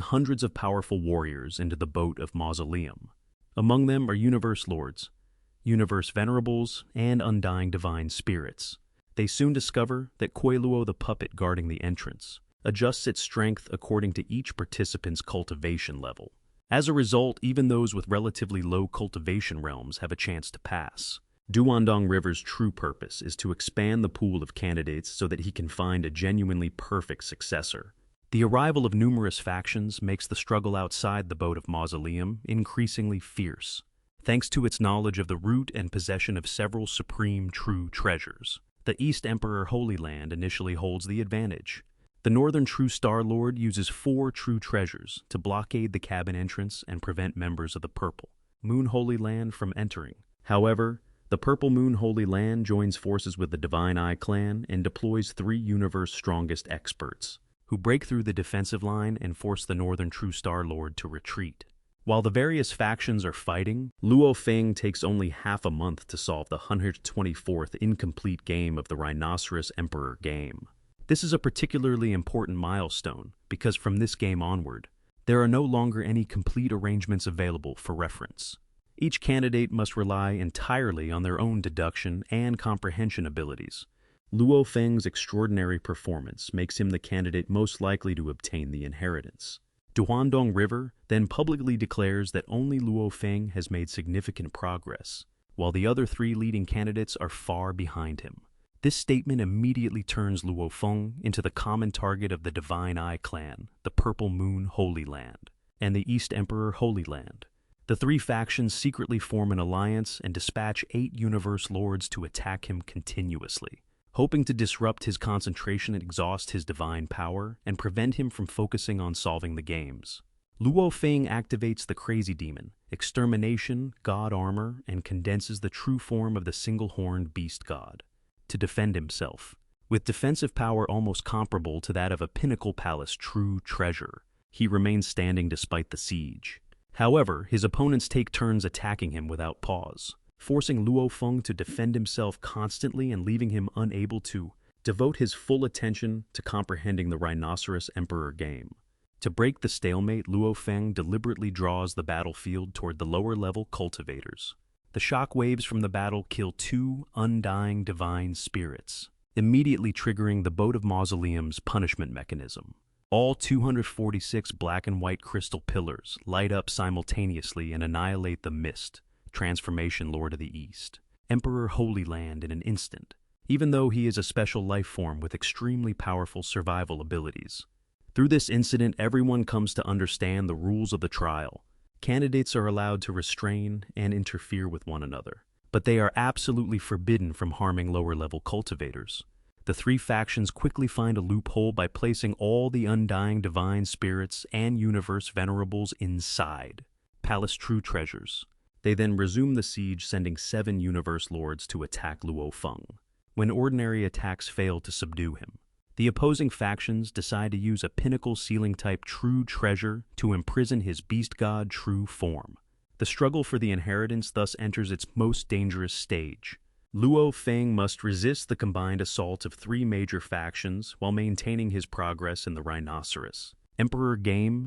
hundreds of powerful warriors into the boat of mausoleum. Among them are universe lords, universe venerables, and undying divine spirits. They soon discover that Kuei Luo, the puppet guarding the entrance, adjusts its strength according to each participant's cultivation level. As a result, even those with relatively low cultivation realms have a chance to pass. Duandong River's true purpose is to expand the pool of candidates so that he can find a genuinely perfect successor. The arrival of numerous factions makes the struggle outside the boat of mausoleum increasingly fierce, thanks to its knowledge of the root and possession of several supreme true treasures. The East Emperor Holy Land initially holds the advantage. The Northern True Star Lord uses 4 true treasures to blockade the cabin entrance and prevent members of the Purple Moon Holy Land from entering. However, the Purple Moon Holy Land joins forces with the Divine Eye clan and deploys 3 universe strongest experts, who break through the defensive line and force the Northern True Star Lord to retreat. While the various factions are fighting, Luo Feng takes only half a month to solve the 124th incomplete game of the Rhinoceros Emperor game. This is a particularly important milestone because from this game onward, there are no longer any complete arrangements available for reference. Each candidate must rely entirely on their own deduction and comprehension abilities. Luo Feng's extraordinary performance makes him the candidate most likely to obtain the inheritance. Duandong River then publicly declares that only Luo Feng has made significant progress, while the other 3 leading candidates are far behind him. This statement immediately turns Luo Feng into the common target of the Divine Eye clan, the Purple Moon Holy Land, and the East Emperor Holy Land. The 3 factions secretly form an alliance and dispatch 8 universe lords to attack him continuously, hoping to disrupt his concentration and exhaust his divine power and prevent him from focusing on solving the games. Luo Feng activates the Crazy Demon, Extermination, God Armor, and condenses the true form of the single-horned beast god to defend himself. With defensive power almost comparable to that of a Pinnacle Palace true treasure, he remains standing despite the siege. However, his opponents take turns attacking him without pause, forcing Luo Feng to defend himself constantly and leaving him unable to devote his full attention to comprehending the Rhinoceros Emperor game. To break the stalemate, Luo Feng deliberately draws the battlefield toward the lower-level cultivators. The shock waves from the battle kill 2 undying divine spirits, immediately triggering the Boat of Mausoleum's punishment mechanism. All 246 black and white crystal pillars light up simultaneously and annihilate the Mist, Transformation Lord of the East, Emperor Holy Land in an instant, even though he is a special life form with extremely powerful survival abilities. Through this incident, everyone comes to understand the rules of the trial. Candidates are allowed to restrain and interfere with one another, but they are absolutely forbidden from harming lower-level cultivators. The 3 factions quickly find a loophole by placing all the undying divine spirits and universe venerables inside Palace True Treasures. They then resume the siege, sending 7 universe lords to attack Luo Feng. When ordinary attacks fail to subdue him, the opposing factions decide to use a pinnacle ceiling-type true treasure to imprison his beast god true form. The struggle for the inheritance thus enters its most dangerous stage. Luo Feng must resist the combined assault of 3 major factions while maintaining his progress in the Rhinoceros Emperor game